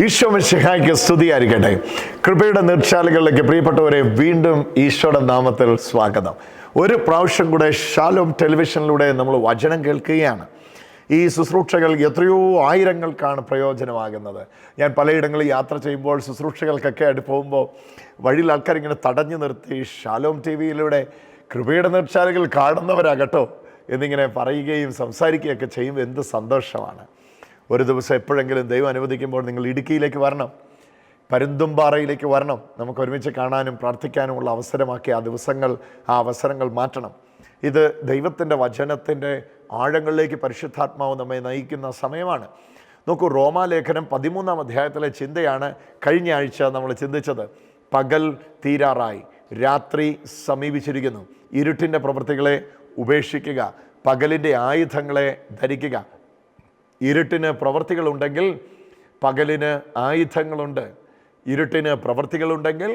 ഈശോ മിശിഹായ്ക്ക് സ്തുതിയായിരിക്കട്ടെ. കൃപയുടെ നീർച്ചാലുകളിലേക്ക് പ്രിയപ്പെട്ടവരെ വീണ്ടും ഈശോയുടെ നാമത്തിൽ സ്വാഗതം. ഒരു പ്രാവശ്യം കൂടെ ഷാലോം ടെലിവിഷനിലൂടെ നമ്മൾ വചനം കേൾക്കുകയാണ്. ഈ ശുശ്രൂഷകൾ എത്രയോ ആയിരങ്ങൾക്കാണ് പ്രയോജനമാകുന്നത്. ഞാൻ പലയിടങ്ങളിൽ യാത്ര ചെയ്യുമ്പോൾ ശുശ്രൂഷകൾക്കൊക്കെ ആയിട്ട് പോകുമ്പോൾ വഴിയിൽ ആൾക്കാരിങ്ങനെ തടഞ്ഞു നിർത്തി ഷാലോം ടി വിയിലൂടെ കൃപയുടെ നീർച്ചാലുകൾ കാണുന്നവരാകട്ടോ എന്നിങ്ങനെ പറയുകയും സംസാരിക്കുകയൊക്കെ ചെയ്യുമ്പോൾ എന്ത് സന്തോഷമാണ്. ഒരു ദിവസം എപ്പോഴെങ്കിലും ദൈവം അനുവദിക്കുമ്പോൾ നിങ്ങൾ ഇടുക്കിയിലേക്ക് വരണം, പരുന്തുംപാറയിലേക്ക് വരണം. നമുക്ക് ഒരുമിച്ച് കാണാനും പ്രാർത്ഥിക്കാനുമുള്ള അവസരമാക്കി ആ അവസരങ്ങൾ മാറ്റണം. ഇത് ദൈവത്തിൻ്റെ വചനത്തിൻ്റെ ആഴങ്ങളിലേക്ക് പരിശുദ്ധാത്മാവ് നമ്മെ നയിക്കുന്ന സമയമാണ്. നോക്കൂ, റോമാലേഖനം 13-ാം അധ്യായത്തിലെ ചിന്തയാണ് കഴിഞ്ഞ ആഴ്ച നമ്മൾ ചിന്തിച്ചത്. പകൽ തീരാറായി, രാത്രി സമീപിച്ചിരിക്കുന്നു. ഇരുട്ടിൻ്റെ പ്രവൃത്തികളെ ഉപേക്ഷിക്കുക, പകലിൻ്റെ ആയുധങ്ങളെ ധരിക്കുക. ഇരുട്ടിന് പ്രവൃത്തികളുണ്ടെങ്കിൽ പകലിന് ആയുധങ്ങളുണ്ട്. ഇരുട്ടിന് പ്രവൃത്തികളുണ്ടെങ്കിൽ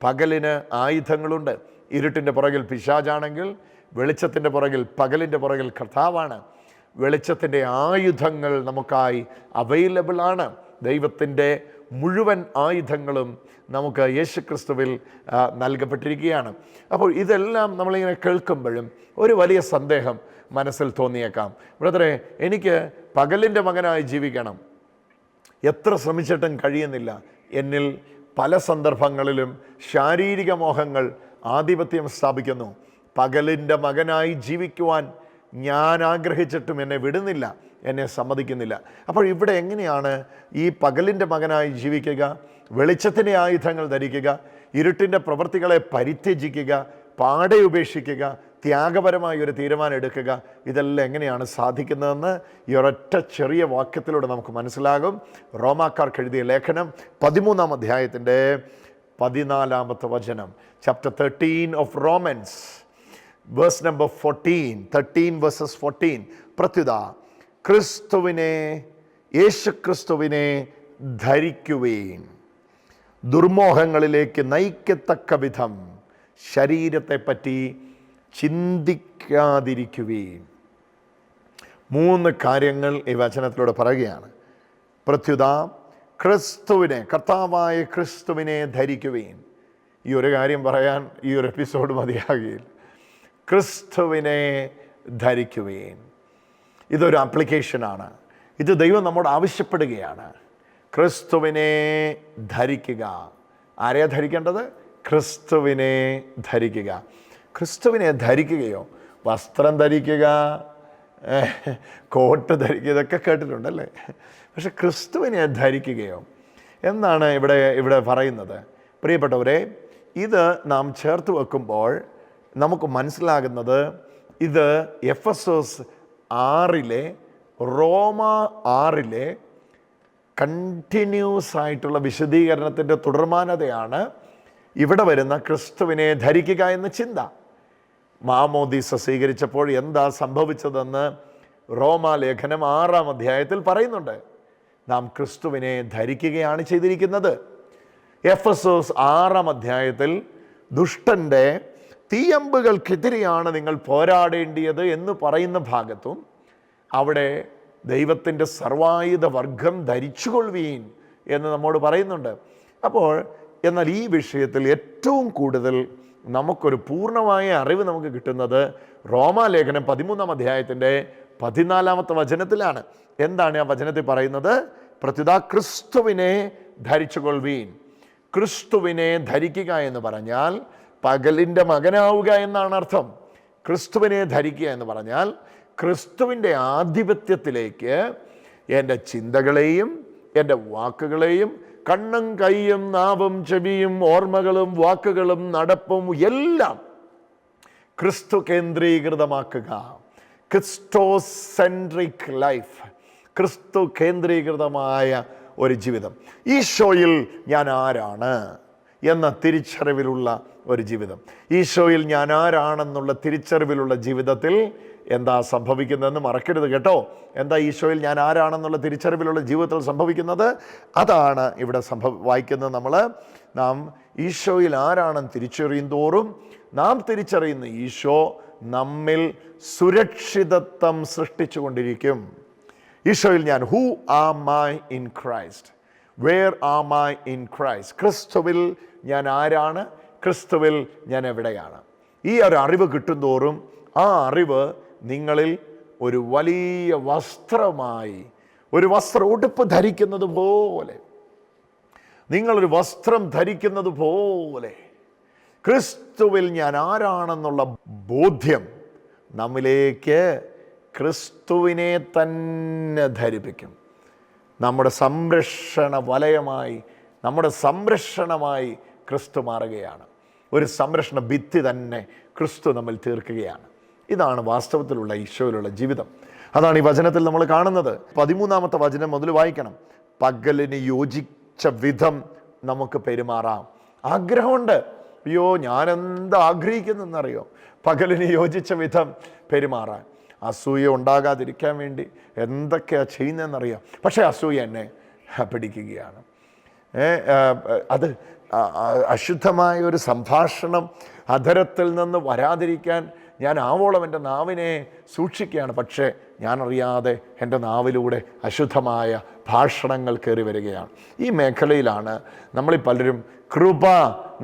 പകലിന് ആയുധങ്ങളുണ്ട്. ഇരുട്ടിൻ്റെ പുറകിൽ പിശാചാണെങ്കിൽ വെളിച്ചത്തിൻ്റെ പുറകിൽ, പകലിൻ്റെ പുറകിൽ കർത്താവാണ്. വെളിച്ചത്തിൻ്റെ ആയുധങ്ങൾ നമുക്കായി അവൈലബിൾ ആണ്. ദൈവത്തിൻ്റെ മുഴുവൻ ആയുധങ്ങളും നമുക്ക് യേശുക്രിസ്തുവിൽ നൽകപ്പെട്ടിരിക്കുകയാണ്. അപ്പോൾ ഇതെല്ലാം നമ്മളിങ്ങനെ കേൾക്കുമ്പോഴും ഒരു വലിയ സന്ദേഹം മനസ്സിൽ തോന്നിയേക്കാം. ബ്രദറെ, എനിക്ക് പകലിൻ്റെ മകനായി ജീവിക്കണം, എത്ര ശ്രമിച്ചിട്ടും കഴിയുന്നില്ല. എന്നിൽ പല സന്ദർഭങ്ങളിലും ശാരീരിക മോഹങ്ങൾ ആധിപത്യം സ്ഥാപിക്കുന്നു. പകലിൻ്റെ മകനായി ജീവിക്കുവാൻ ഞാൻ ആഗ്രഹിച്ചിട്ടും എന്നെ വിടുന്നില്ല, എന്നെ സമ്മതിക്കുന്നില്ല. അപ്പോൾ ഇവിടെ എങ്ങനെയാണ് ഈ പകലിൻ്റെ മകനായി ജീവിക്കുക, വെളിച്ചത്തിൻ്റെ ആയുധങ്ങൾ ധരിക്കുക, ഇരുട്ടിൻ്റെ പ്രവൃത്തികളെ പരിത്യജിക്കുക, പാടെ ഉപേക്ഷിക്കുക, ത്യാഗപരമായ ഒരു തീരുമാനം എടുക്കുക? ഇതെല്ലാം എങ്ങനെയാണ് സാധിക്കുന്നതെന്ന് ഈ ഒരൊറ്റ ചെറിയ വാക്യത്തിലൂടെ നമുക്ക് മനസ്സിലാകും. റോമാക്കാർക്ക് എഴുതിയ ലേഖനം 13-ാം അധ്യായത്തിൻ്റെ 14-ാമത്തെ വചനം, chapter 13 of Romans, verse number 14, 13 versus 14. പ്രത്യുത ക്രിസ്തുവിനെ, യേശുക്രിസ്തുവിനെ ധരിക്കുവേൻ, ദുർമോഹങ്ങളിലേക്ക് നയിക്കത്തക്ക വിധം ശരീരത്തെപ്പറ്റി ചിന്തിക്കാതിരിക്കുവേൻ. 3 കാര്യങ്ങൾ ഈ വചനത്തിലൂടെ പറയുകയാണ്. പ്രത്യുത ക്രിസ്തുവിനെ, കർത്താവായ ക്രിസ്തുവിനെ ധരിക്കുവേൻ. ഈ ഒരു കാര്യം പറയാൻ ഈ ഒരു എപ്പിസോഡ് മതിയാകില്ല. ക്രിസ്തുവിനെ ധരിക്കുവേൻ. ഇതൊരു ആപ്ലിക്കേഷനാണ്. ഇത് ദൈവം നമ്മോട് ആവശ്യപ്പെടുകയാണ്. ക്രിസ്തുവിനെ ധരിക്കുക. ആരെയാ ധരിക്കേണ്ടത്? ക്രിസ്തുവിനെ ധരിക്കുക. ക്രിസ്തുവിനെ ധരിക്കുകയോ, വസ്ത്രം ധരിക്കുക, കോട്ട് ധരിക്കുക, ഇതൊക്കെ കേട്ടിട്ടുണ്ടല്ലേ? പക്ഷെ ക്രിസ്തുവിനെ ധരിക്കുകയോ എന്നാണ് ഇവിടെ പറയുന്നത്. പ്രിയപ്പെട്ടവരെ, ഇത് നാം ചേർത്ത് വെക്കുമ്പോൾ നമുക്ക് മനസ്സിലാകുന്നത് ഇത് എഫെസോസ് 6-ലെ, റോമ 6-ലെ കണ്ടിന്യൂസ് ആയിട്ടുള്ള വിശദീകരണത്തിൻ്റെ തുടർമാനതയാണ് ഇവിടെ വരുന്ന ക്രിസ്തുവിനെ ധരിക്കുക എന്ന ചിന്ത. മാമോദീസ സ്വീകരിച്ചപ്പോൾ എന്താ സംഭവിച്ചതെന്ന് റോമാലേഖനം 6-ാം അധ്യായത്തിൽ പറയുന്നുണ്ട്. നാം ക്രിസ്തുവിനെ ധരിക്കുകയാണ് ചെയ്തിരിക്കുന്നത്. എഫെസോസ് 6-ാം അധ്യായത്തിൽ ദുഷ്ടൻ്റെ തീയമ്പുകൾക്കെതിരെയാണ് നിങ്ങൾ പോരാടേണ്ടിയത് എന്ന് പറയുന്ന ഭാഗത്തും അവിടെ ദൈവത്തിൻ്റെ സർവായുധ വർഗം ധരിച്ചുകൊള്ളുവീൻ എന്ന് നമ്മോട് പറയുന്നുണ്ട്. അപ്പോൾ എന്നാൽ ഈ വിഷയത്തിൽ ഏറ്റവും കൂടുതൽ നമുക്കൊരു പൂർണ്ണമായ അറിവ് നമുക്ക് കിട്ടുന്നത് റോമാലേഖനം 13-ാം അധ്യായത്തിൻ്റെ 14-ാമത്തെ വചനത്തിലാണ്. എന്താണ് ആ വചനത്തിൽ പറയുന്നത്? പ്രത്യുത ക്രിസ്തുവിനെ ധരിച്ചുകൊള്ളുവീൻ. ക്രിസ്തുവിനെ ധരിക്കുക എന്ന് പറഞ്ഞാൽ പകലിൻ്റെ മകനാവുക എന്നാണ് അർത്ഥം. ക്രിസ്തുവിനെ ധരിക്കുക എന്ന് പറഞ്ഞാൽ ക്രിസ്തുവിൻ്റെ ആധിപത്യത്തിലേക്ക് എൻ്റെ ചിന്തകളെയും എൻ്റെ വാക്കുകളെയും, കണ്ണും കൈയും നാവും ചെവിയും ഓർമ്മകളും വാക്കുകളും നടപ്പും എല്ലാം ക്രിസ്തു കേന്ദ്രീകൃതമാക്കുക. ക്രിസ്റ്റോസെൻട്രിക് ലൈഫ്, ക്രിസ്തു കേന്ദ്രീകൃതമായ ഒരു ജീവിതം. ഈശോയിൽ ഞാൻ ആരാണ് എന്ന തിരിച്ചറിവിലുള്ള ഒരു ജീവിതം. ഈശോയിൽ ഞാൻ ആരാണെന്നുള്ള തിരിച്ചറിവിലുള്ള ജീവിതത്തിൽ എന്താ സംഭവിക്കുന്നതെന്ന് മറക്കരുത് കേട്ടോ. എന്താ ഈശോയിൽ ഞാൻ ആരാണെന്നുള്ള തിരിച്ചറിവിലുള്ള ജീവിതത്തിൽ സംഭവിക്കുന്നത്? അതാണ് ഇവിടെ വായിക്കുന്നത്. നാം ഈശോയിൽ ആരാണെന്ന് തിരിച്ചറിയും തോറും നാം തിരിച്ചറിയുന്ന ഈശോ നമ്മിൽ സുരക്ഷിതത്വം സൃഷ്ടിച്ചു കൊണ്ടിരിക്കും. ഈശോയിൽ ഞാൻ, who am I in Christ, where am I in Christ? ക്രിസ്തുവിൽ ഞാൻ ആരാണ്? ക്രിസ്തുവിൽ ഞാൻ എവിടെയാണ്? ഈ ഒരു അറിവ് കിട്ടുന്തോറും ആ അറിവ് നിങ്ങളിൽ ഒരു വലിയ വസ്ത്രമായി, ഒരു ഉടുപ്പ് ധരിക്കുന്നത് പോലെ, നിങ്ങളൊരു വസ്ത്രം ധരിക്കുന്നത് പോലെ ക്രിസ്തുവിൽ ഞാൻ ആരാണെന്നുള്ള ബോധ്യം നമ്മിലേക്ക് ക്രിസ്തുവിനെ തന്നെ ധരിപ്പിക്കും. നമ്മുടെ സംരക്ഷണ വലയമായി, നമ്മുടെ സംരക്ഷണമായി ക്രിസ്തു മാറുകയാണ്. ഒരു സംരക്ഷണ ഭിത്തി തന്നെ ക്രിസ്തു നമ്മിൽ തീർക്കുകയാണ്. ഇതാണ് വാസ്തവത്തിലുള്ള ഈശോയിലുള്ള ജീവിതം. അതാണ് ഈ വചനത്തിൽ നമ്മൾ കാണുന്നത്. 13-ാമത്തെ വചനം മുതൽ വായിക്കണം. പകലിന് യോജിച്ച വിധം നമുക്ക് പെരുമാറാം. ആഗ്രഹമുണ്ട്. അയ്യോ, ഞാനെന്ത് ആഗ്രഹിക്കുന്നെന്നറിയോ? പകലിന് യോജിച്ച വിധം പെരുമാറാൻ. അസൂയ ഉണ്ടാകാതിരിക്കാൻ വേണ്ടി എന്തൊക്കെയാണ് ചെയ്യുന്നതെന്നറിയാം. പക്ഷേ അസൂയ എന്നെ പിടിക്കുകയാണ്. അത് അശുദ്ധമായ ഒരു സംഭാഷണം അധരത്തിൽ നിന്ന് വരാതിരിക്കാൻ ഞാൻ ആവോളം എൻ്റെ നാവിനെ സൂക്ഷിക്കുകയാണ്. പക്ഷേ ഞാനറിയാതെ എൻ്റെ നാവിലൂടെ അശുദ്ധമായ ഭാഷണങ്ങൾ കയറി വരികയാണ്. ഈ മേഖലയിലാണ് നമ്മളീ പലരും കൃപ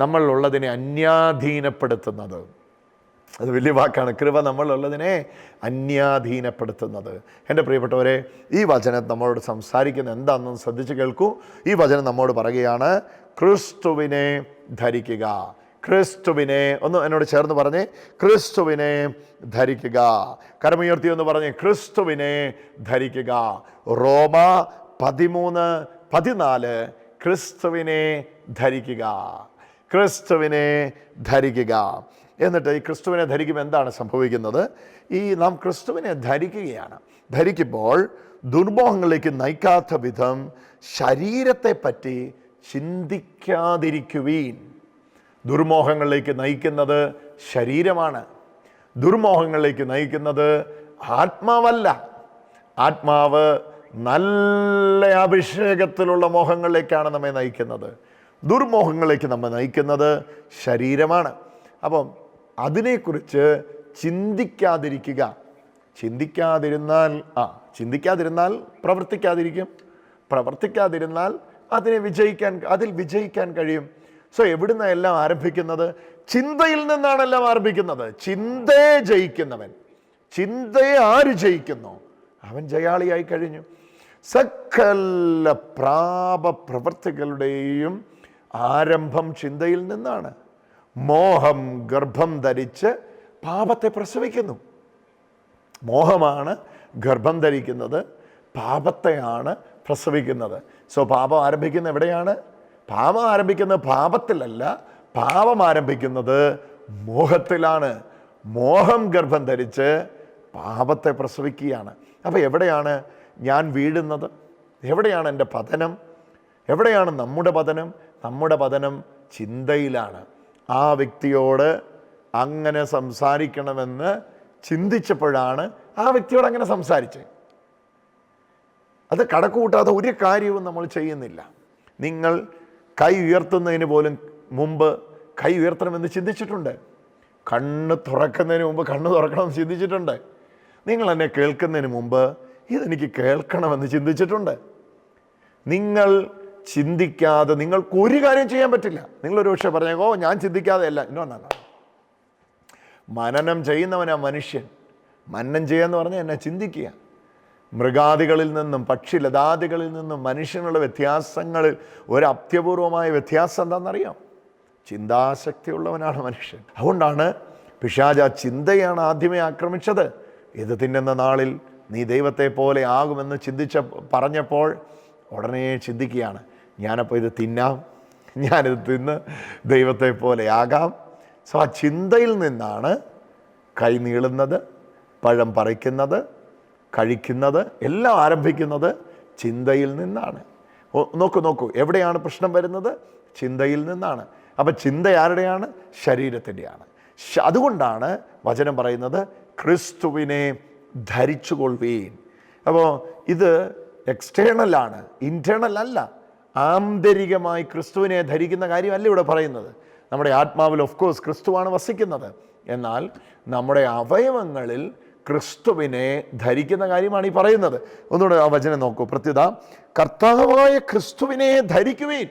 നമ്മളിലുള്ളതിനെ അന്യാധീനപ്പെടുത്തുന്നത്. അത് വലിയ വാക്കാണ്, കൃപ നമ്മളുള്ളതിനെ അന്യാധീനപ്പെടുത്തുന്നത്. എൻ്റെ പ്രിയപ്പെട്ടവരെ, ഈ വചനം നമ്മളോട് സംസാരിക്കുന്നത് എന്താണെന്ന് ശ്രദ്ധിച്ച് കേൾക്കൂ. ഈ വചനം നമ്മോട് പറയുകയാണ്, ക്രിസ്തുവിനെ ധരിക്കുക. ക്രിസ്തുവിനെ, ഒന്ന് എന്നോട് ചേർന്ന് പറഞ്ഞേ, ക്രിസ്തുവിനെ ധരിക്കുക. കരമുയർത്തി എന്ന് പറഞ്ഞേ, ക്രിസ്തുവിനെ ധരിക്കുക. റോമ 13:14 ക്രിസ്തുവിനെ ധരിക്കുക, ക്രിസ്തുവിനെ ധരിക്കുക. എന്നിട്ട് ഈ ക്രിസ്തുവിനെ ധരിക്കുമ്പോൾ എന്താണ് സംഭവിക്കുന്നത്? നാം ക്രിസ്തുവിനെ ധരിക്കുകയാണ്. ധരിക്കുമ്പോൾ ദുർമോഹങ്ങളിലേക്ക് നയിക്കാത്ത വിധം ശരീരത്തെ പറ്റി ചിന്തിക്കാതിരിക്കുവീൻ. ദുർമോഹങ്ങളിലേക്ക് നയിക്കുന്നത് ശരീരമാണ്. ദുർമോഹങ്ങളിലേക്ക് നയിക്കുന്നത് ആത്മാവല്ല. ആത്മാവ് നല്ല അഭിഷേകത്തിലുള്ള മോഹങ്ങളിലേക്കാണ് നമ്മെ നയിക്കുന്നത്. ദുർമോഹങ്ങളിലേക്ക് നമ്മെ നയിക്കുന്നത് ശരീരമാണ്. അപ്പം അതിനെക്കുറിച്ച് ചിന്തിക്കാതിരിക്കുക. ചിന്തിക്കാതിരുന്നാൽ പ്രവർത്തിക്കാതിരിക്കും. പ്രവർത്തിക്കാതിരുന്നാൽ അതിൽ വിജയിക്കാൻ കഴിയും. സോ എവിടുന്ന എല്ലാം ആരംഭിക്കുന്നത്? ചിന്തയിൽ നിന്നാണ് എല്ലാം ആരംഭിക്കുന്നത്. ചിന്തയെ ജയിക്കുന്നവൻ, ചിന്തയെ ആര് ജയിക്കുന്നു അവൻ ജയാളിയായി കഴിഞ്ഞു. സകല പ്രവൃത്തികളുടെയും ആരംഭം ചിന്തയിൽ നിന്നാണ്. മോഹം ഗർഭം ധരിച്ച് പാപത്തെ പ്രസവിക്കുന്നു. മോഹമാണ് ഗർഭം ധരിക്കുന്നത്, പാപത്തെയാണ് പ്രസവിക്കുന്നത്. സോ പാപം ആരംഭിക്കുന്നത് എവിടെയാണ്? പാപം ആരംഭിക്കുന്നത് പാപത്തിലല്ല, പാപം ആരംഭിക്കുന്നത് മോഹത്തിലാണ്. മോഹം ഗർഭം ധരിച്ച് പാപത്തെ പ്രസവിക്കുകയാണ്. അപ്പോൾ എവിടെയാണ് ഞാൻ വീഴുന്നത്? എവിടെയാണ് എൻ്റെ പതനം? എവിടെയാണ് നമ്മുടെ പതനം? നമ്മുടെ പതനം ചിന്തയിലാണ്. ആ വ്യക്തിയോട് അങ്ങനെ സംസാരിക്കണമെന്ന് ചിന്തിച്ചപ്പോഴാണ് ആ വ്യക്തിയോട് അങ്ങനെ സംസാരിച്ചത്. അത് കടക്കുകൂട്ടാതെ ഒരു കാര്യവും നമ്മൾ ചെയ്യുന്നില്ല. നിങ്ങൾ കൈ ഉയർത്തുന്നതിന് പോലും മുമ്പ് കൈ ഉയർത്തണമെന്ന് ചിന്തിച്ചിട്ടുണ്ട്. കണ്ണ് തുറക്കുന്നതിന് മുമ്പ് കണ്ണ് തുറക്കണമെന്ന് ചിന്തിച്ചിട്ടുണ്ട്. നിങ്ങൾ എന്നെ കേൾക്കുന്നതിന് മുമ്പ് ഇതെനിക്ക് കേൾക്കണമെന്ന് ചിന്തിച്ചിട്ടുണ്ട്. നിങ്ങൾ ചിന്തിക്കാതെ നിങ്ങൾക്ക് ഒരു കാര്യം ചെയ്യാൻ പറ്റില്ല. നിങ്ങളൊരു പക്ഷേ പറഞ്ഞോ, ഞാൻ ചിന്തിക്കാതെ അല്ല. നോ. മനനം ചെയ്യുന്നവനാ മനുഷ്യൻ. മനനം ചെയ്യാന്ന് പറഞ്ഞാൽ എന്നെ ചിന്തിക്കുക. മൃഗാദികളിൽ നിന്നും പക്ഷിലതാദികളിൽ നിന്നും മനുഷ്യനുള്ള വ്യത്യാസങ്ങളിൽ ഒരു അത്യപൂർവമായ വ്യത്യാസം എന്താണെന്നറിയാം? ചിന്താശക്തിയുള്ളവനാണ് മനുഷ്യൻ. അതുകൊണ്ടാണ് പിശാച് ആ ചിന്തയാണ് ആദ്യമേ ആക്രമിച്ചത്. ഇത് തിന്നുന്ന നാളിൽ നീ ദൈവത്തെ പോലെ ആകുമെന്ന് പറഞ്ഞപ്പോൾ ഉടനെ ചിന്തിക്കുകയാണ്, ഞാനപ്പോൾ ഇത് തിന്നാം, ഞാനിത് തിന്ന് ദൈവത്തെ പോലെ ആകാം. സോ ആ ചിന്തയിൽ നിന്നാണ് കൈ നീളുന്നത്, പഴം പറിക്കുന്നത്, കഴിക്കുന്നത് എല്ലാം ആരംഭിക്കുന്നത് ചിന്തയിൽ നിന്നാണ്. നോക്കൂ എവിടെയാണ് പ്രശ്നം വരുന്നത്? ചിന്തയിൽ നിന്നാണ്. അപ്പം ചിന്ത ആരുടെയാണ്? ശരീരത്തിൻ്റെയാണ്. അതുകൊണ്ടാണ് വചനം പറയുന്നത് ക്രിസ്തുവിനെ ധരിച്ചുകൊള്ളുവീൻ. അപ്പോൾ ഇത് എക്സ്റ്റേണലാണ്, ഇൻറ്റേണൽ അല്ല. ആന്തരികമായി ക്രിസ്തുവിനെ ധരിക്കുന്ന കാര്യമല്ല ഇവിടെ പറയുന്നത്. നമ്മുടെ ആത്മാവിൽ ഓഫ് കോഴ്സ് ക്രിസ്തുവാണ് വസിക്കുന്നത്. എന്നാൽ നമ്മുടെ അവയവങ്ങളിൽ ക്രിസ്തുവിനെ ധരിക്കുന്ന കാര്യമാണ് ഈ പറയുന്നത്. ഒന്നുകൂടെ ആ വചനം നോക്കൂ. പ്രത്യുത കർത്താവായ ക്രിസ്തുവിനെ ധരിക്കുവീൻ.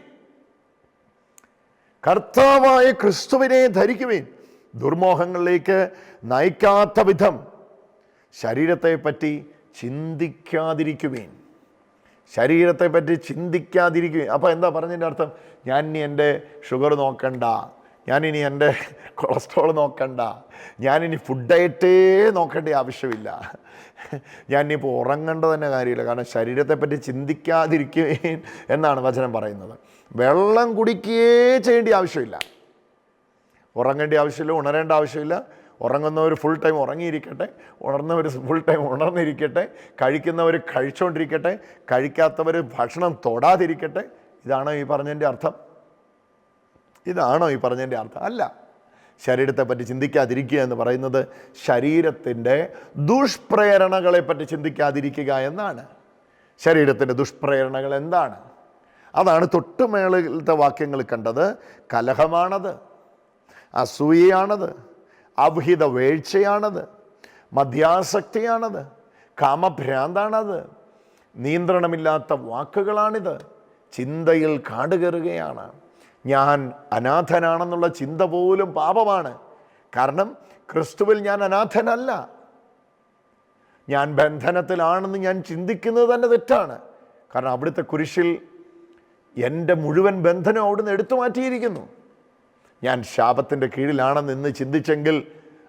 കർത്താവായ ക്രിസ്തുവിനെ ധരിക്കുവീൻ. ദുർമോഹങ്ങളിലേക്ക് നയിക്കാത്ത വിധം ശരീരത്തെ പറ്റി ചിന്തിക്കാതിരിക്കുവീൻ. ശരീരത്തെ പറ്റി ചിന്തിക്കാതിരിക്കുവീൻ. അപ്പോൾ എന്താ പറഞ്ഞതിൻ്റെ അർത്ഥം? ഞാൻ ഇനി എൻ്റെ ഷുഗർ നോക്കണ്ട, ഞാനിനി എൻ്റെ കൊളസ്ട്രോൾ നോക്കണ്ട, ഞാനിനി ഫുഡ് ഡയറ്റേ നോക്കേണ്ട ആവശ്യമില്ല, ഞാനിപ്പോൾ ഉറങ്ങേണ്ട തന്നെ കാര്യമില്ല. കാരണം ശരീരത്തെപ്പറ്റി ചിന്തിക്കാതിരിക്കുകയും എന്നാണ് വചനം പറയുന്നത്. വെള്ളം കുടിക്കുകയേ ചെയ്യേണ്ട ആവശ്യമില്ല, ഉറങ്ങേണ്ട ആവശ്യമില്ല, ഉണരേണ്ട ആവശ്യമില്ല. ഉറങ്ങുന്നവർ ഫുൾ ടൈം ഉറങ്ങിയിരിക്കട്ടെ, ഉണർന്നവർ ഫുൾ ടൈം ഉണർന്നിരിക്കട്ടെ, കഴിക്കുന്നവർ കഴിച്ചുകൊണ്ടിരിക്കട്ടെ, കഴിക്കാത്തവർ ഭക്ഷണം തൊടാതിരിക്കട്ടെ. ഇതാണോ ഈ പറഞ്ഞതിൻ്റെ അർത്ഥം? ഇതാണോ ഈ പറഞ്ഞതിൻ്റെ അർത്ഥം? അല്ല. ശരീരത്തെ പറ്റി ചിന്തിക്കാതിരിക്കുക എന്ന് പറയുന്നത് ശരീരത്തിൻ്റെ ദുഷ്പ്രേരണകളെപ്പറ്റി ചിന്തിക്കാതിരിക്കുക എന്നാണ്. ശരീരത്തിൻ്റെ ദുഷ്പ്രേരണകൾ എന്താണ്? അതാണ് തൊട്ടുമേളത്തെ വാക്യങ്ങൾ കണ്ടത്. കലഹമാണത്, അസൂയയാണത്, അവിഹിത വീഴ്ചയാണത്, മദ്യാസക്തിയാണത്, കാമഭ്രാന്താണത്, നിയന്ത്രണമില്ലാത്ത വാക്കുകളാണിത്, ചിന്തയിൽ കാടുകയറുകയാണ്. ഞാൻ അനാഥനാണെന്നുള്ള ചിന്ത പോലും പാപമാണ്. കാരണം ക്രിസ്തുവിൽ ഞാൻ അനാഥനല്ല, ഞാൻ ബന്ധനത്തിലാണെന്ന് ഞാൻ ചിന്തിക്കുന്നത് തന്നെ തെറ്റാണ്. കാരണം അവിടുത്തെ കുരിശിൽ എൻ്റെ മുഴുവൻ ബന്ധനം അവിടുന്ന് എടുത്തു മാറ്റിയിരിക്കുന്നു. ഞാൻ ശാപത്തിൻ്റെ കീഴിലാണെന്ന് ഇന്ന് ചിന്തിച്ചെങ്കിൽ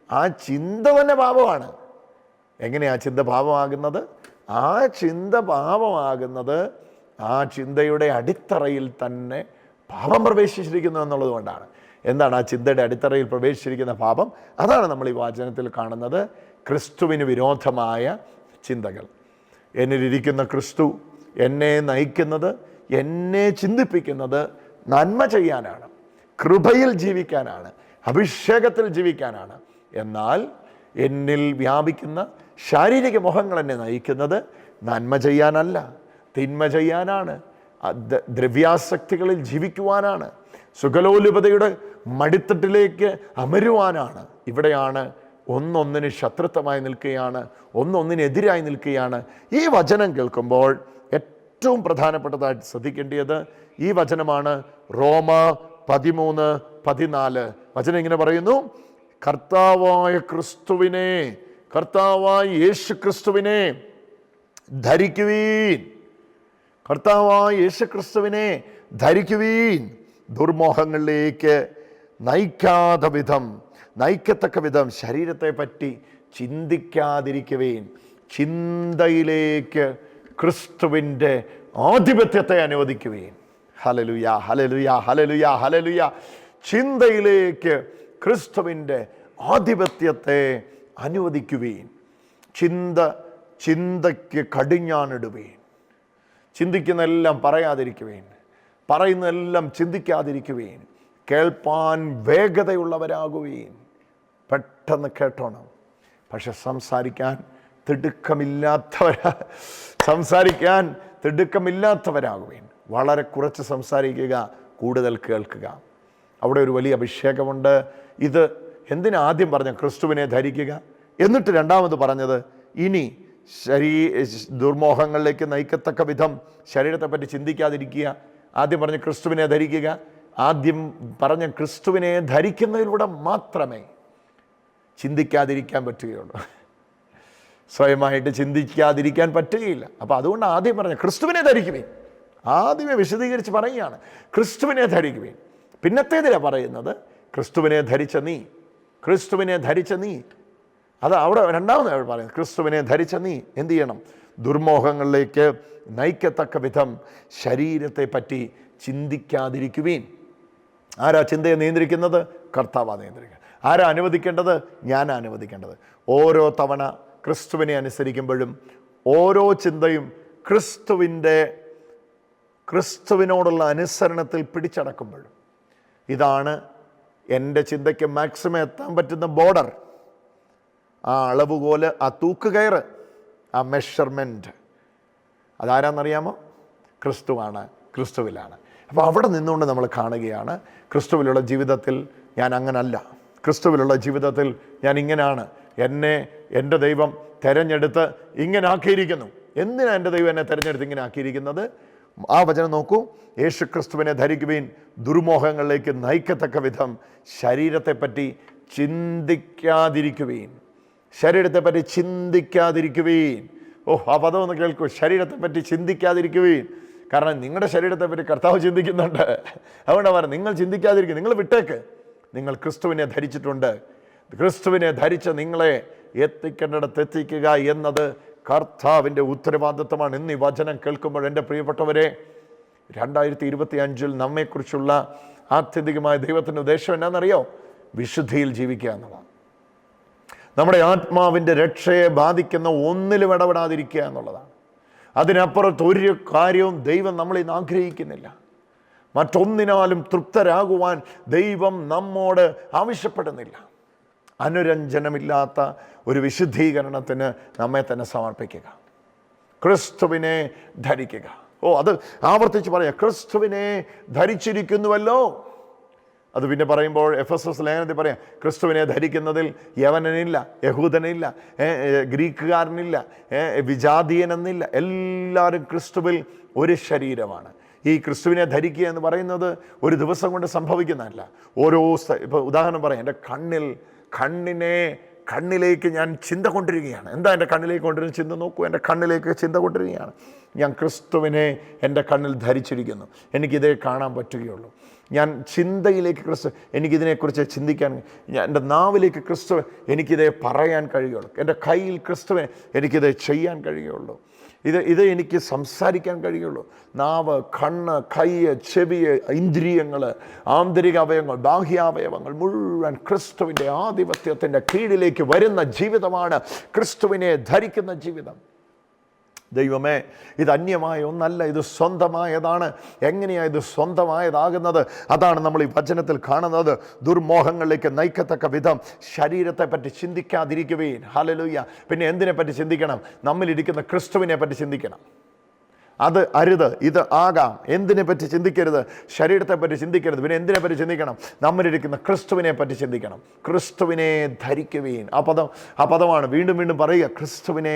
ആ ചിന്ത തന്നെ പാപമാണ്. എങ്ങനെയാ ചിന്ത പാപമാകുന്നത്? ആ ചിന്ത പാപമാകുന്നത് ആ ചിന്തയുടെ അടിത്തറയിൽ തന്നെ പാപം പ്രവേശിച്ചിരിക്കുന്നു എന്നുള്ളത് കൊണ്ടാണ്. എന്താണ് ആ ചിന്തയുടെ അടിത്തറയിൽ പ്രവേശിച്ചിരിക്കുന്ന പാപം? അതാണ് നമ്മൾ ഈ വാചനത്തിൽ കാണുന്നത്. ക്രിസ്തുവിന് വിരോധമായ ചിന്തകൾ. എന്നിലിരിക്കുന്ന ക്രിസ്തു എന്നെ നയിക്കുന്നത്, എന്നെ ചിന്തിപ്പിക്കുന്നത് നന്മ ചെയ്യാനാണ്, കൃപയിൽ ജീവിക്കാനാണ്, അഭിഷേകത്തിൽ ജീവിക്കാനാണ്. എന്നാൽ എന്നിൽ വ്യാപിക്കുന്ന ശാരീരിക മോഹങ്ങൾ എന്നെ നയിക്കുന്നത് നന്മ ചെയ്യാനല്ല, തിന്മ ചെയ്യാനാണ്, ദ്രവ്യാസക്തികളിൽ ജീവിക്കുവാനാണ്, സുഖലോലുപതയുടെ മടിത്തട്ടിലേക്ക് അമരുവാനാണ്. ഇവിടെയാണ് ഒന്നൊന്നിന് ശത്രുത്വമായി നിൽക്കുകയാണ്, ഒന്നൊന്നിനെതിരായി നിൽക്കുകയാണ്. ഈ വചനം കേൾക്കുമ്പോൾ ഏറ്റവും പ്രധാനപ്പെട്ടതായിട്ട് ശ്രദ്ധിക്കേണ്ടത് ഈ വചനമാണ്. റോമ 13:14 വചനം ഇങ്ങനെ പറയുന്നു: കർത്താവായ ക്രിസ്തുവിനെ, കർത്താവായ യേശു ക്രിസ്തുവിനെ ധരിക്കുവീൻ. കർത്താവായ യേശു ക്രിസ്തുവിനെ ധരിക്കുവീൻ. ദുർമോഹങ്ങളിലേക്ക് നയിക്കത്തക്ക വിധം ശരീരത്തെ പറ്റി ചിന്തിക്കാതിരിക്കുവീൻ. ചിന്തയിലേക്ക് ക്രിസ്തുവിൻ്റെ ആധിപത്യത്തെ അനുവദിക്കുവീൻ. ഹല്ലേലൂയ, ഹല്ലേലൂയ, ഹല്ലേലൂയ, ഹല്ലേലൂയ. ചിന്തയിലേക്ക് ക്രിസ്തുവിൻ്റെ ആധിപത്യത്തെ അനുവദിക്കുവീൻ. ചിന്തയ്ക്ക് കടിഞ്ഞാണിടുവീൻ. ചിന്തിക്കുന്നെല്ലാം പറയാതിരിക്കുവീൻ, പറയുന്നതെല്ലാം ചിന്തിക്കാതിരിക്കുവീൻ. കേൾപ്പാൻ വേഗതയുള്ളവരാകുവീൻ. പെട്ടെന്ന് കേട്ടോണം, പക്ഷെ സംസാരിക്കാൻ തിടുക്കമില്ലാത്തവരാകുവീൻ. വളരെ കുറച്ച് സംസാരിക്കുക, കൂടുതൽ കേൾക്കുക. അവിടെ ഒരു വലിയ അഭിഷേകമുണ്ട്. ഇത് എന്തിനാദ്യം പറഞ്ഞ ക്രിസ്തുവിനെ ധരിക്കുക, എന്നിട്ട് രണ്ടാമത് പറഞ്ഞത് ഇനി ദുർമോഹങ്ങളിലേക്ക് നയിക്കത്തക്ക വിധം ശരീരത്തെപ്പറ്റി ചിന്തിക്കാതിരിക്കുക. ആദ്യം പറഞ്ഞ ക്രിസ്തുവിനെ ധരിക്കുക. ആദ്യം പറഞ്ഞ ക്രിസ്തുവിനെ ധരിക്കുന്നതിലൂടെ മാത്രമേ ചിന്തിക്കാതിരിക്കാൻ പറ്റുകയുള്ളൂ. സ്വയമായിട്ട് ചിന്തിക്കാതിരിക്കാൻ പറ്റുകയില്ല. അപ്പോൾ അതുകൊണ്ട് ആദ്യം പറഞ്ഞ ക്രിസ്തുവിനെ ധരിക്കുവീൻ. ആദ്യമേ വിശദീകരിച്ച് പറയുകയാണ്, ക്രിസ്തുവിനെ ധരിക്കുവീൻ. പിന്നത്തേതിലാണ് പറയുന്നത് ക്രിസ്തുവിനെ ധരിച്ച നീ, ക്രിസ്തുവിനെ ധരിച്ച നീ. അത് അവിടെ രണ്ടാമത് പറയുന്നത്, ക്രിസ്തുവിനെ ധരിച്ച നീ എന്ത് ചെയ്യണം? ദുർമോഹങ്ങളിലേക്ക് നയിക്കത്തക്ക വിധം ശരീരത്തെ പറ്റി ചിന്തിക്കാതിരിക്കുവീൻ. ആരാ ചിന്തയെ നിയന്ത്രിക്കുന്നത്? കർത്താവാ നിയന്ത്രിക്കുക. ആരാ അനുവദിക്കേണ്ടത്? ഞാൻ അനുവദിക്കേണ്ടത്. ഓരോ തവണ ക്രിസ്തുവിനെ അനുസരിക്കുമ്പോഴും ഓരോ ചിന്തയും ക്രിസ്തുവിനോടുള്ള അനുസരണത്തിൽ പിടിച്ചടക്കുമ്പോഴും, ഇതാണ് എൻ്റെ ചിന്തയ്ക്ക് മാക്സിമം എത്താൻ പറ്റുന്ന ബോർഡർ, ആ അളവുകോല്, ആ തൂക്കുകയറ്, ആ മെഷർമെൻറ്റ്. അതാരാന്നറിയാമോ? ക്രിസ്തുവാണ്, ക്രിസ്തുവിലാണ്. അപ്പോൾ അവിടെ നിന്നുകൊണ്ട് നമ്മൾ കാണുകയാണ്, ക്രിസ്തുവിലുള്ള ജീവിതത്തിൽ ഞാൻ അങ്ങനല്ല, ക്രിസ്തുവിലുള്ള ജീവിതത്തിൽ ഞാൻ ഇങ്ങനെയാണ് എന്നെ എൻ്റെ ദൈവം തിരഞ്ഞെടുത്ത് ഇങ്ങനെ ആക്കിയിരിക്കുന്നു. എന്തിനാണ് എൻ്റെ ദൈവം എന്നെ തിരഞ്ഞെടുത്ത് ഇങ്ങനെ ആക്കിയിരിക്കുന്നത്? ആ വചനം നോക്കൂ. യേശു ക്രിസ്തുവിനെ ധരിക്കുവീൻ, ദുർമോഹങ്ങളിലേക്ക് നയിക്കത്തക്ക വിധം ശരീരത്തെപ്പറ്റി ചിന്തിക്കാതിരിക്കുവീൻ. ശരീരത്തെപ്പറ്റി ചിന്തിക്കാതിരിക്കുവീൻ. ആ പദം ഒന്ന് കേൾക്കൂ. ശരീരത്തെപ്പറ്റി ചിന്തിക്കാതിരിക്കുവീൻ. കാരണം നിങ്ങളുടെ ശരീരത്തെപ്പറ്റി കർത്താവ് ചിന്തിക്കുന്നുണ്ട്. അതുകൊണ്ടാണ് പറയുന്നത്, നിങ്ങൾ ചിന്തിക്കാതിരിക്കും, നിങ്ങൾ വിട്ടേക്ക്. നിങ്ങൾ ക്രിസ്തുവിനെ ധരിച്ചിട്ടുണ്ട്. ക്രിസ്തുവിനെ ധരിച്ച നിങ്ങളെ എത്തിക്കേണ്ടിടത്ത് എത്തിക്കുക എന്നത് കർത്താവിൻ്റെ ഉത്തരവാദിത്വമാണ്. ഇന്ന് ഈ വചനം കേൾക്കുമ്പോൾ എൻ്റെ പ്രിയപ്പെട്ടവരെ, 2025 നമ്മെക്കുറിച്ചുള്ള ആത്യന്തികമായ ദൈവത്തിൻ്റെ ഉദ്ദേശം എന്നാണെന്നറിയോ? വിശുദ്ധിയിൽ ജീവിക്കുക എന്നുള്ളതാണ്. നമ്മുടെ ആത്മാവിൻ്റെ രക്ഷയെ ബാധിക്കുന്ന ഒന്നിലും ഇടപെടാതിരിക്കുക എന്നുള്ളതാണ്. അതിനപ്പുറത്ത് ഒരു കാര്യവും ദൈവം നമ്മളിൽ നിന്ന് ആഗ്രഹിക്കുന്നില്ല. മറ്റൊന്നിനാലും തൃപ്തരാകുവാൻ ദൈവം നമ്മോട് ആവശ്യപ്പെടുന്നില്ല. അനുരഞ്ജനമില്ലാത്ത ഒരു വിശുദ്ധീകരണത്തിന് നമ്മെ തന്നെ സമർപ്പിക്കുക, ക്രിസ്തുവിനെ ധരിക്കുക. അത് ആവർത്തിച്ച് പറയാം, ക്രിസ്തുവിനെ ധരിച്ചിരിക്കുന്നുവല്ലോ. അത് പിന്നെ പറയുമ്പോൾ എഫെസോസ് ലേഖനത്തിൽ പറയാം, ക്രിസ്തുവിനെ ധരിക്കുന്നതിൽ യവനനില്ല, യഹൂദനില്ല, ഗ്രീക്കുകാരനില്ല, വിജാതീയനെന്നില്ല, എല്ലാവരും ക്രിസ്തുവിൽ ഒരു ശരീരമാണ്. ഈ ക്രിസ്തുവിനെ ധരിക്കുക എന്ന് പറയുന്നത് ഒരു ദിവസം കൊണ്ട് സംഭവിക്കുന്നതല്ല. ഓരോ ഇപ്പോൾ ഉദാഹരണം പറയാം, എൻ്റെ കണ്ണിലേക്ക് ഞാൻ ചിന്ത കൊണ്ടിരിക്കുകയാണ്. എന്താ എൻ്റെ കണ്ണിലേക്ക് കൊണ്ടിരുന്ന ചിന്ത? നോക്കൂ, എൻ്റെ കണ്ണിലേക്ക് ചിന്ത കൊണ്ടിരിക്കുകയാണ്. ഞാൻ ക്രിസ്തുവിനെ എൻ്റെ കണ്ണിൽ ധരിച്ചിരിക്കുന്നു. എനിക്കിതേ കാണാൻ പറ്റുകയുള്ളൂ. ഞാൻ ചിന്തയിലേക്ക് ക്രിസ്തു, എനിക്കിതിനെക്കുറിച്ച് ചിന്തിക്കാൻ, എൻ്റെ നാവിലേക്ക് ക്രിസ്തു, എനിക്കിതേ പറയാൻ കഴിയുള്ളൂ. എൻ്റെ കയ്യിൽ ക്രിസ്തുവിനെ എനിക്കിത് ചെയ്യാൻ കഴിയുള്ളൂ. ഇത് എനിക്ക് സംസാരിക്കാൻ കഴിയുള്ളൂ. നാവ്, കണ്ണ്, കൈ, ചെവി, ഇന്ദ്രിയങ്ങൾ, ആന്തരിക അവയവങ്ങൾ, ബാഹ്യാവയവങ്ങൾ മുഴുവൻ ക്രിസ്തുവിൻ്റെ ആധിപത്യത്തിൻ്റെ കീഴിലേക്ക് വരുന്ന ജീവിതമാണ് ക്രിസ്തുവിനെ ധരിക്കുന്ന ജീവിതം. ദൈവമേ, ഇത് അന്യമായ ഒന്നല്ല, ഇത് സ്വന്തമായതാണ്. എങ്ങനെയാണ് ഇത് സ്വന്തമായതാകുന്നത്? അതാണ് നമ്മൾ ഈ വചനത്തിൽ കാണുന്നത്. ദുർമോഹങ്ങളിലേക്ക് നയിക്കത്തക്ക വിധം ശരീരത്തെപ്പറ്റി ചിന്തിക്കാതിരിക്കുകയും. ഹല്ലേലൂയ. പിന്നെ എന്തിനെപ്പറ്റി ചിന്തിക്കണം? നമ്മളിരിക്കുന്ന ക്രിസ്തുവിനെ പറ്റി ചിന്തിക്കണം. അത് അരുത്, ഇത് ആകാം. എന്തിനെ പറ്റി ചിന്തിക്കരുത്? ശരീരത്തെ പറ്റി ചിന്തിക്കരുത്. പിന്നെ എന്തിനെ പറ്റി ചിന്തിക്കണം? നമ്മളിരിക്കുന്ന ക്രിസ്തുവിനെ പറ്റി ചിന്തിക്കണം. ക്രിസ്തുവിനെ ധരിക്കുവീൻ. ആ പദമാണ് വീണ്ടും വീണ്ടും പറയുക, ക്രിസ്തുവിനെ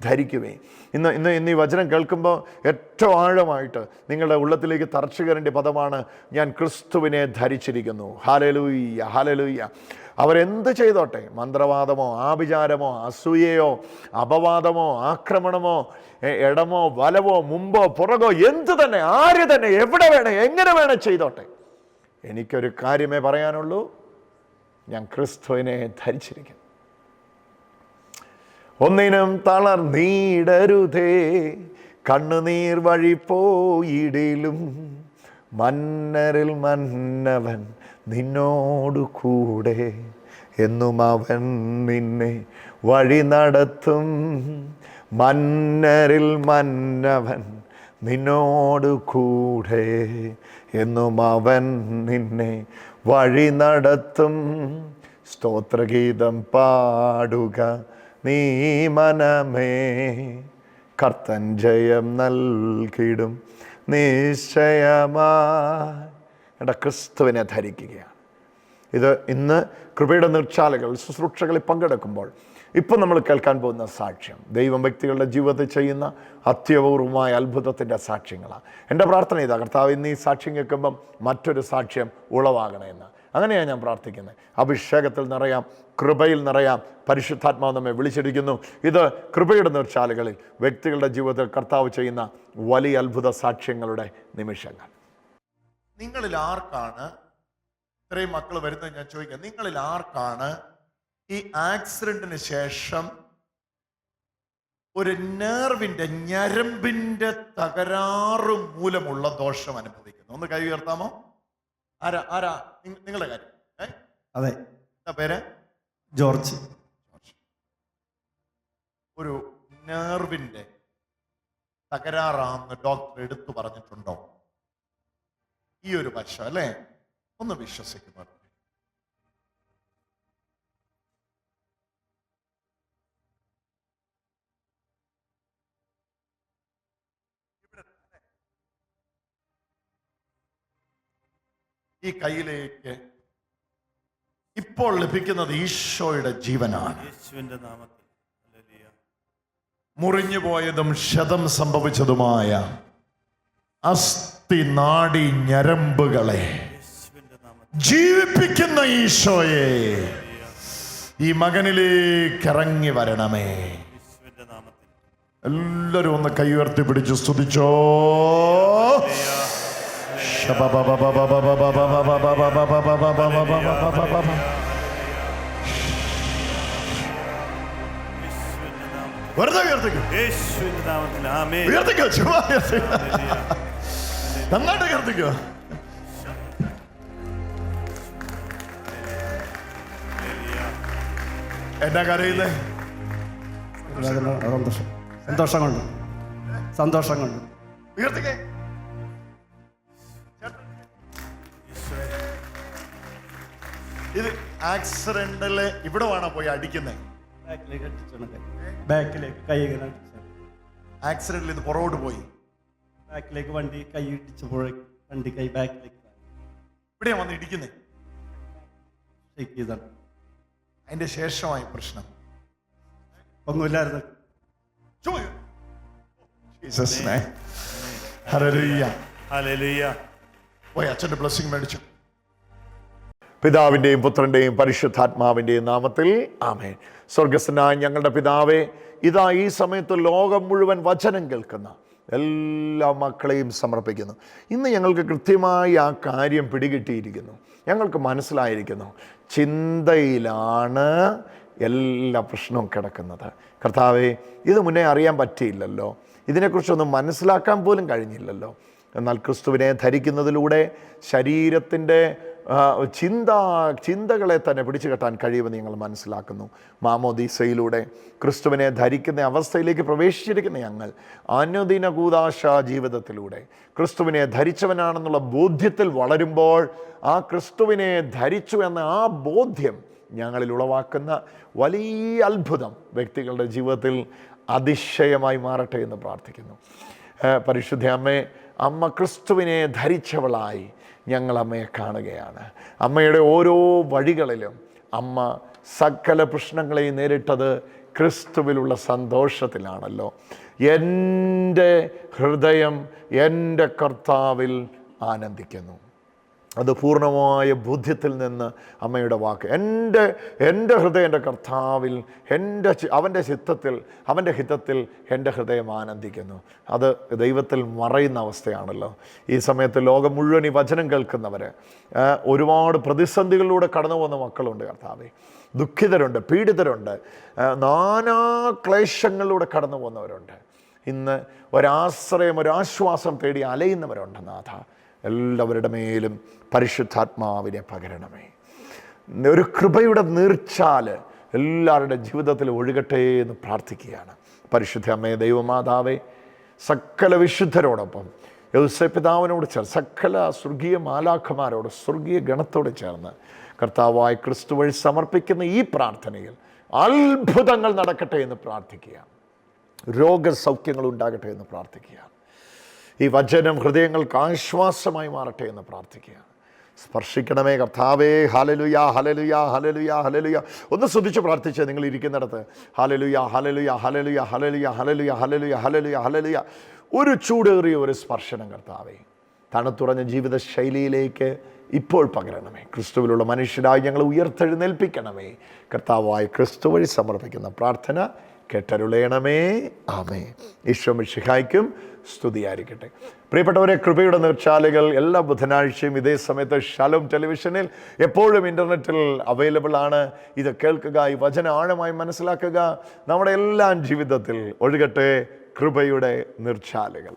ധരിക്കുവീൻ. ഇന്ന് ഈ വചനം കേൾക്കുമ്പോൾ ഏറ്റവും ആഴമായിട്ട് നിങ്ങളുടെ ഉള്ളത്തിലേക്ക് തറച്ചു കയറേണ്ട പദമാണ്, ഞാൻ ക്രിസ്തുവിനെ ധരിച്ചിരിക്കുന്നു. Hallelujah, hallelujah. അവരെന്ത് ചെയ്തോട്ടെ, മന്ത്രവാദമോ ആഭിചാരമോ അസൂയയോ അപവാദമോ ആക്രമണമോ ഇടമോ വലവോ മുമ്പോ പുറകോ എന്ത് തന്നെ, ആര് തന്നെ, എവിടെ വേണേ, എങ്ങനെ വേണേ ചെയ്തോട്ടെ, എനിക്കൊരു കാര്യമേ പറയാനുള്ളൂ, ഞാൻ ക്രിസ്തുവിനെ ധരിച്ചിരിക്കുന്നു. ഒന്നിനും തളർന്നീടരുതേ, കണ്ണുനീർ വഴി പോയിടിലും മന്നരിൽ മന്നവൻ നിന്നോടു കൂടെ, എന്നും അവൻ നിന്നെ വഴി നടത്തും. മന്നരിൽ മന്നവൻ നിന്നോടു കൂടെ, എന്നും അവൻ നിന്നെ വഴി നടത്തും. സ്തോത്രഗീതം പാടുക നീ മനമേ, കർത്തൻ ജയം നൽകിടും നിശ്ചയമായി. എൻ്റെ ക്രിസ്തുവിനെ ധരിക്കുകയാണ്. ഇത് ഇന്ന് കൃപയുടെ നീർച്ചാലുകൾ ശുശ്രൂഷകളിൽ പങ്കെടുക്കുമ്പോൾ ഇപ്പം നമ്മൾ കേൾക്കാൻ പോകുന്ന സാക്ഷ്യം ദൈവം വ്യക്തികളുടെ ജീവിതത്തിൽ ചെയ്യുന്ന അത്യപൂർവമായ അത്ഭുതത്തിൻ്റെ സാക്ഷ്യങ്ങളാണ്. എൻ്റെ പ്രാർത്ഥന ഇതാ, കർത്താവ് ഇന്ന് ഈ സാക്ഷ്യം കേൾക്കുമ്പം മറ്റൊരു സാക്ഷ്യം ഉളവാകണമെന്ന്. അങ്ങനെയാണ് ഞാൻ പ്രാർത്ഥിക്കുന്നത്. അഭിഷേകത്തിൽ നിറയാം, കൃപയിൽ നിറയാം. പരിശുദ്ധാത്മാവ് നമ്മെ വിളിച്ചിരിക്കുന്നു. ഇത് കൃപയുടെ നീർച്ചാലുകളിൽ വ്യക്തികളുടെ ജീവിതത്തിൽ കർത്താവ് ചെയ്യുന്ന വലിയ അത്ഭുത സാക്ഷ്യങ്ങളുടെ നിമിഷങ്ങൾ. നിങ്ങളിൽ ആർക്കാണ്, ഇത്രയും മക്കൾ വരുന്നത് ഞാൻ ചോദിക്കാം, നിങ്ങളിൽ ആർക്കാണ് ഈ ആക്സിഡന്റിന് ശേഷം ഒരു നെർവിന്റെ ഞരമ്പിന്റെ തകരാറ് മൂലമുള്ള ദോഷം അനുഭവിക്കുന്നു? ഒന്ന് കൈ ഉയർത്താമോ? ആരാ നിങ്ങളുടെ കാര്യം? അതെ. എന്താ പേര്? ജോർജ്. ഒരു നെർവിന്റെ തകരാറാണെന്ന് ഡോക്ടർ എടുത്തു പറഞ്ഞിട്ടുണ്ടോ? ഈ ഒരു വശം അല്ലേ? ഒന്ന് വിശ്വസിക്കുന്നു. ഈ കയ്യിലേക്ക് ഇപ്പോൾ ലഭിക്കുന്നത് ഈശോയുടെ ജീവനാണ്. യേശുവിന്റെ നാമത്തിൽ ഹല്ലേലൂയ. മുറിഞ്ഞു പോയതും ക്ഷതം സംഭവിച്ചതുമായ അസ്ഥി നാഡി ഞരമ്പുകളെ യേശുവിന്റെ നാമത്തിൽ ജീവിപ്പിക്കുന്ന ഈശോയെ ഈ മകനിലേക്ക് ഇറങ്ങി വരണമേ. യേശുവിന്റെ നാമത്തിൽ എല്ലാവരും ഒന്ന് കൈ ഉയർത്തി പിടിച്ച് സ്തുതിച്ചോ. വെറുതെ ഉയർത്തിക്കോ, യേശുവിന്റെ നാമത്തിൽ ആമേൻ. ഉയർത്തിക്കോ, ചുമ്മാ ഉയർത്തിക്കോ, നന്നായിട്ട് ഉയർത്തിക്കോ. എന്നാ കരയുന്നേ? സന്തോഷം, സന്തോഷം കൊണ്ട്, സന്തോഷം കൊണ്ട്. ഉയർത്തിക്കേ. ഇത് ആക്സിഡന്റില് ഇവിടെ വേണോ പോയി അടിക്കുന്നേ? ബാക്കിലേക്ക് അടിച്ചോണ്ട് ബാക്കിലേക്ക് കൈ ഇങ്ങനെ അടിച്ചു. ആക്സിഡന്റിൽ ഇത് പുറകോട്ട് പോയി, ബാക്കിലേക്ക് വണ്ടി കൈ ഇടിച്ചപ്പോഴേക്ക് വണ്ടി കൈ ബാക്കിലേക്ക് ഇവിടെയാ വന്ന് ഇടിക്കുന്നേ. ഷേക്ക് ചെയ്താണ്. അതിന്റെ ശേഷമായി പ്രശ്നം. ഒന്നുമില്ലായിരുന്നു. ജീസസിനെ ഹല്ലേലൂയ. ഹല്ലേലൂയ. പോയി അച്ഛന്റെ ബ്ലെസ്സിംഗ് മേടിച്ചു. പിതാവിൻ്റെയും പുത്രൻ്റെയും പരിശുദ്ധാത്മാവിൻ്റെയും നാമത്തിൽ ആമേൻ. സ്വർഗസ്ഥനായ ഞങ്ങളുടെ പിതാവേ, ഇതാ ഈ സമയത്ത് ലോകം മുഴുവൻ വചനം കേൾക്കുന്ന എല്ലാ മക്കളെയും സമർപ്പിക്കുന്നു. ഇന്ന് ഞങ്ങൾക്ക് കൃത്യമായി ആ കാര്യം പിടികിട്ടിയിരിക്കുന്നു, ഞങ്ങൾക്ക് മനസ്സിലായിരിക്കുന്നു. ചിന്തയിലാണ് എല്ലാ പ്രശ്നവും കിടക്കുന്നത്. കർത്താവേ, ഇത് മുന്നേ അറിയാൻ പറ്റിയില്ലല്ലോ, ഇതിനെക്കുറിച്ചൊന്നും മനസ്സിലാക്കാൻ പോലും കഴിഞ്ഞില്ലല്ലോ. എന്നാൽ ക്രിസ്തുവിനെ ധരിക്കുന്നതിലൂടെ ശരീരത്തിൻ്റെ ചിന്തകളെ തന്നെ പിടിച്ചു കെട്ടാൻ കഴിയുമെന്ന് ഞങ്ങൾ മനസ്സിലാക്കുന്നു. മാമോദീസയിലൂടെ ക്രിസ്തുവിനെ ധരിക്കുന്ന അവസ്ഥയിലേക്ക് പ്രവേശിച്ചിരിക്കുന്ന ഞങ്ങൾ അനുദിന കൂദാശ ജീവിതത്തിലൂടെ ക്രിസ്തുവിനെ ധരിച്ചവനാണെന്നുള്ള ബോധ്യത്തിൽ വളരുമ്പോൾ ആ ക്രിസ്തുവിനെ ധരിച്ചു എന്ന ആ ബോധ്യം ഞങ്ങളിൽ ഉളവാക്കുന്ന വലിയ അത്ഭുതം വ്യക്തികളുടെ ജീവിതത്തിൽ അതിശയമായി മാറട്ടെ എന്ന് പ്രാർത്ഥിക്കുന്നു. പരിശുദ്ധ അമ്മേ, അമ്മ ക്രിസ്തുവിനെ ധരിച്ചവളായി ഞങ്ങൾ അമ്മയെ കാണുകയാണ്. അമ്മയുടെ ഓരോ വഴികളിലും അമ്മ സകല പ്രശ്നങ്ങളെയും നേരിട്ടത് ക്രിസ്തുവിലുള്ള സന്തോഷത്തിലാണല്ലോ. എൻ്റെ ഹൃദയം എൻ്റെ കർത്താവിൽ ആനന്ദിക്കുന്നു. അത് പൂർണ്ണമായ ബോധ്യത്തിൽ നിന്ന് അമ്മയുടെ വാക്ക്, എൻ്റെ ഹൃദയം എൻ്റെ കർത്താവിൽ, അവൻ്റെ ചിത്തത്തിൽ, അവൻ്റെ ഹിതത്തിൽ എൻ്റെ ഹൃദയം ആനന്ദിക്കുന്നു. അത് ദൈവത്തിൽ മറയുന്ന അവസ്ഥയാണല്ലോ. ഈ സമയത്ത് ലോകം മുഴുവൻ ഈ വചനം കേൾക്കുന്നവർ ഒരുപാട് പ്രതിസന്ധികളിലൂടെ കടന്നു പോകുന്ന മക്കളുണ്ട് കർത്താവേ. ദുഃഖിതരുണ്ട്, പീഡിതരുണ്ട്, നാനാ ക്ലേശങ്ങളിലൂടെ കടന്നു പോകുന്നവരുണ്ട്. ഇന്ന് ഒരാശ്രയം, ഒരാശ്വാസം തേടി അലയുന്നവരുണ്ട് നാഥ. എല്ലാവരുടെ മേലും പരിശുദ്ധാത്മാവിനെ പകരണമേ. ഒരു കൃപയുടെ നീർച്ചാല് എല്ലാവരുടെ ജീവിതത്തിൽ ഒഴുകട്ടെ എന്ന് പ്രാർത്ഥിക്കുകയാണ്. പരിശുദ്ധ അമ്മേ, ദൈവമാതാവേ, സകല വിശുദ്ധരോടൊപ്പം യോസേപ്പ് പിതാവിനോട് ചേർന്ന് സകല സ്വർഗീയ മാലാഖമാരോട്, സ്വർഗീയ ഗണത്തോട് ചേർന്ന് കർത്താവായ ക്രിസ്തു വഴി സമർപ്പിക്കുന്ന ഈ പ്രാർത്ഥനയിൽ അത്ഭുതങ്ങൾ നടക്കട്ടെ എന്ന് പ്രാർത്ഥിക്കുക. രോഗസൗഖ്യങ്ങൾ ഉണ്ടാകട്ടെ എന്ന് പ്രാർത്ഥിക്കുക. ഈ വചനം ഹൃദയങ്ങൾക്ക് ആശ്വാസമായി മാറട്ടെ എന്ന് പ്രാർത്ഥിക്കുകയാണ്. സ്പർശിക്കണമേ കർത്താവേ. ഹല്ലേലൂയ, ഹല്ലേലൂയ, ഹല്ലേലൂയ, ഹല്ലേലൂയ. ഒന്ന് ശ്രദ്ധിച്ച് പ്രാർത്ഥിച്ചേ നിങ്ങൾ ഇരിക്കുന്നിടത്ത്. ഹല്ലേലൂയ, ഹല്ലേലൂയ, ഹല്ലേലൂയ, ഹല്ലേലൂയ, ഹല്ലേലൂയ, ഹല്ലേലൂയ, ഹല്ലേലൂയ, ഹല്ലേലൂയ. ഒരു ചൂടേറിയ ഒരു സ്പർശനം കർത്താവേ തണുത്തുറഞ്ഞ ജീവിത ശൈലിയിലേക്ക് ഇപ്പോൾ പകരണമേ. ക്രിസ്തുവിലുള്ള മനുഷ്യരായി ഞങ്ങൾ ഉയർത്തെഴുന്നേൽപ്പിക്കണമേ. കർത്താവായ ക്രിസ്തു വഴി സമർപ്പിക്കുന്ന പ്രാർത്ഥന കേട്ടരുളയണമേ. ആമേ. ഈശോ മിശിഹായ്ക്കും സ്തുതിയായിരിക്കട്ടെ. പ്രിയപ്പെട്ടവരെ, കൃപയുടെ നീർച്ചാലുകൾ എല്ലാ ബുധനാഴ്ചയും ഇതേ സമയത്ത് ഷാലോം ടെലിവിഷനിൽ എപ്പോഴും ഇൻ്റർനെറ്റിൽ അവൈലബിൾ ആണ്. ഇത് കേൾക്കുക, ഈ വചനം ആഴമായി മനസ്സിലാക്കുക. നമ്മുടെ എല്ലാ ജീവിതത്തിൽ ഒഴുകട്ടെ കൃപയുടെ നീർച്ചാലുകൾ.